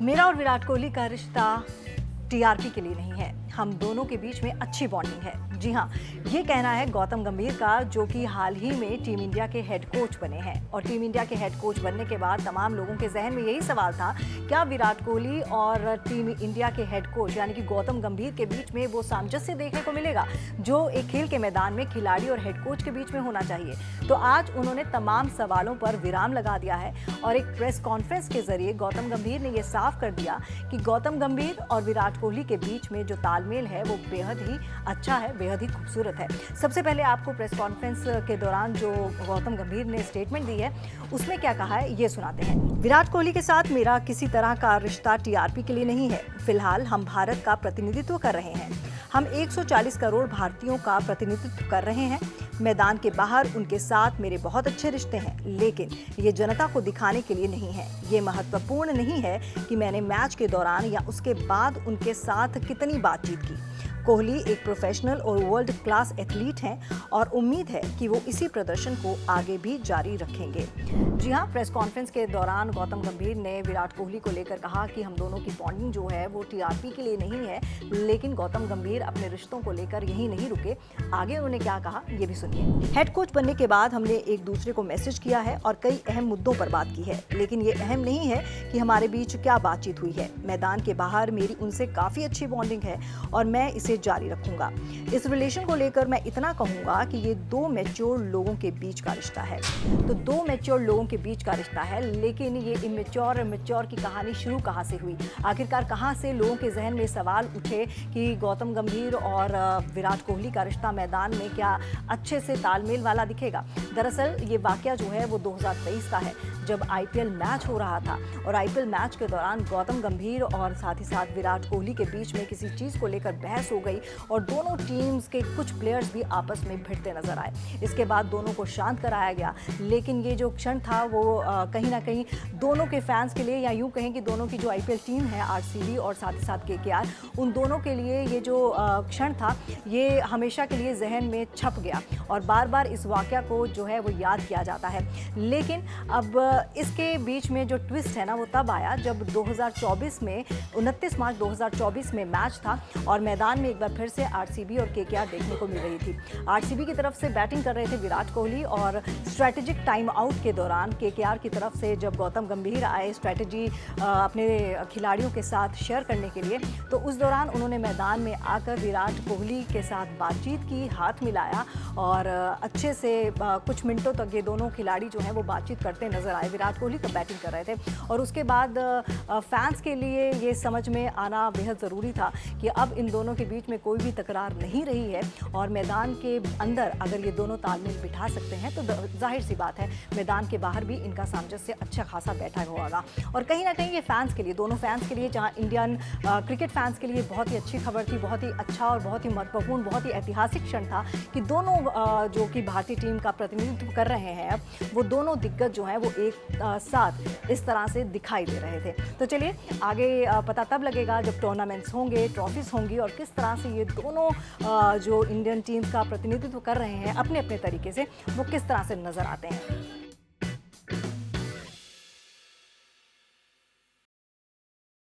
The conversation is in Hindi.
मेरा और विराट कोहली का रिश्ता टीआरपी के लिए नहीं है, हम दोनों के बीच में अच्छी बॉन्डिंग है। जी हाँ, ये कहना है गौतम गंभीर का, जो कि हाल ही में टीम इंडिया के हेड कोच बने हैं। और टीम इंडिया के हेड कोच बनने के बाद तमाम लोगों के जहन में यही सवाल था, क्या विराट कोहली और टीम इंडिया के हेड कोच यानी कि गौतम गंभीर के बीच में वो सामंजस्य देखने को मिलेगा जो एक खेल के मैदान में खिलाड़ी और हेड कोच के बीच में होना चाहिए। तो आज उन्होंने तमाम सवालों पर विराम लगा दिया है और एक प्रेस कॉन्फ्रेंस के जरिए गौतम गंभीर ने यह साफ कर दिया कि गौतम गंभीर और विराट कोहली के बीच में जो तालमेल है वो बेहद ही अच्छा है, बेहद ही खूबसूरत है। सबसे पहले आपको प्रेस कॉन्फ्रेंस के दौरान जो गौतम गंभीर ने स्टेटमेंट दी है उसमें क्या कहा है ये सुनाते हैं। विराट कोहली के साथ मेरा किसी तरह का रिश्ता टीआरपी के लिए नहीं है। फिलहाल हम भारत का प्रतिनिधित्व कर रहे हैं। हम 140 करोड़ भारतीयों का प्रतिनिधित्व कर रहे हैं। मैदान के बाहर उनके साथ मेरे बहुत अच्छे रिश्ते हैं, लेकिन ये जनता को दिखाने के लिए नहीं है। ये महत्वपूर्ण नहीं है कि मैंने मैच के दौरान या उसके बाद उनके साथ कितनी बातचीत की। कोहली एक प्रोफेशनल और वर्ल्ड क्लास एथलीट हैं और उम्मीद है कि वो इसी प्रदर्शन को आगे भी जारी रखेंगे। जी हाँ, प्रेस कॉन्फ्रेंस के दौरान गौतम गंभीर ने विराट कोहली को लेकर कहा कि हम दोनों की बॉन्डिंग जो है वो टीआरपी के लिए नहीं है, लेकिन गौतम गंभीर अपने रिश्तों को लेकर यही नहीं रुके। आगे उन्होंने क्या कहा ये भी सुनिए। हेड कोच बनने के बाद हमने एक दूसरे को मैसेज किया है और कई अहम मुद्दों पर बात की है, लेकिन ये अहम नहीं है कि हमारे बीच क्या बातचीत हुई है। मैदान के बाहर मेरी उनसे काफ़ी अच्छी बॉन्डिंग है और मैं इसे जारी रखूंगा। इस रिलेशन को लेकर मैं इतना कहूंगा कि ये दो मैच्योर लोगों के बीच का रिश्ता है। तो दो मैच्योर लोगों के बीच का रिश्ता है, लेकिन ये इमेच्योर और मैच्योर की कहानी शुरू कहाँ से हुई? आखिरकार कहाँ से लोगों के जहन में सवाल उठे कि गौतम गंभीर और विराट कोहली का रिश्ता मैदान में क्या अच्छे से तालमेल वाला दिखेगा? दरअसल ये वाकया जो है वो 2023 का है, जब आईपीएल मैच हो रहा था और आईपीएल मैच के दौरान गौतम गंभीर और साथ ही साथ विराट कोहली के बीच में किसी चीज़ को लेकर बहस हो गई और दोनों टीम्स के कुछ प्लेयर्स भी आपस में भिड़ते नजर आए। इसके बाद दोनों को शांत कराया गया, लेकिन ये जो क्षण था वो कहीं ना कहीं दोनों के फैंस के लिए, या यूं कहें कि दोनों की जो आईपीएल टीम है आरसीबी और साथ ही साथ केकेआर, उन दोनों के लिए ये जो क्षण था ये हमेशा के लिए जहन में छप गया और बार बार इस वाकया को जो है वो याद किया जाता है। लेकिन अब इसके बीच में जो ट्विस्ट है ना वो तब आया जब 2024 में 29 मार्च 2024 में मैच था और मैदान में एक बार फिर से आरसीबी और केकेआर देखने को मिल रही थी। आरसीबी की तरफ से बैटिंग कर रहे थे विराट कोहली और स्ट्रैटेजिक टाइम आउट के दौरान केकेआर की तरफ से जब गौतम गंभीर आए स्ट्रैटेजी अपने खिलाड़ियों के साथ शेयर करने के लिए, तो उस दौरान उन्होंने मैदान में आकर विराट कोहली के साथ बातचीत की, हाथ मिलाया और अच्छे से कुछ मिनटों तक ये दोनों खिलाड़ी जो हैं वो बातचीत करते नजर आए। विराट कोहली तब बैटिंग कर रहे थे और उसके बाद फैंस के लिए ये समझ में आना बेहद ज़रूरी था कि अब इन दोनों के बीच में कोई भी तकरार नहीं रही है और मैदान के अंदर अगर ये दोनों तालमेल बिठा सकते हैं तो जाहिर सी बात है मैदान के बाहर भी इनका सामंजस्य अच्छा खासा बैठा होगा। और कहीं ना कहीं ये फैंस के लिए, दोनों फैंस के लिए, जहां इंडियन क्रिकेट फैंस के लिए बहुत ही अच्छी खबर थी, बहुत ही अच्छा और बहुत ही महत्वपूर्ण, बहुत ही ऐतिहासिक क्षण था कि दोनों जो कि भारतीय टीम का प्रतिनिधित्व कर रहे हैं अब वो दोनों दिग्गज जो हैं वो एक साथ इस तरह से दिखाई दे रहे थे। तो चलिए आगे पता तब लगेगा जब टूर्नामेंट्स होंगे, ट्रॉफीज होंगी और किस तरह से ये दोनों जो इंडियन टीम का प्रतिनिधित्व कर रहे हैं अपने अपने तरीके से वो किस तरह से नजर आते हैं।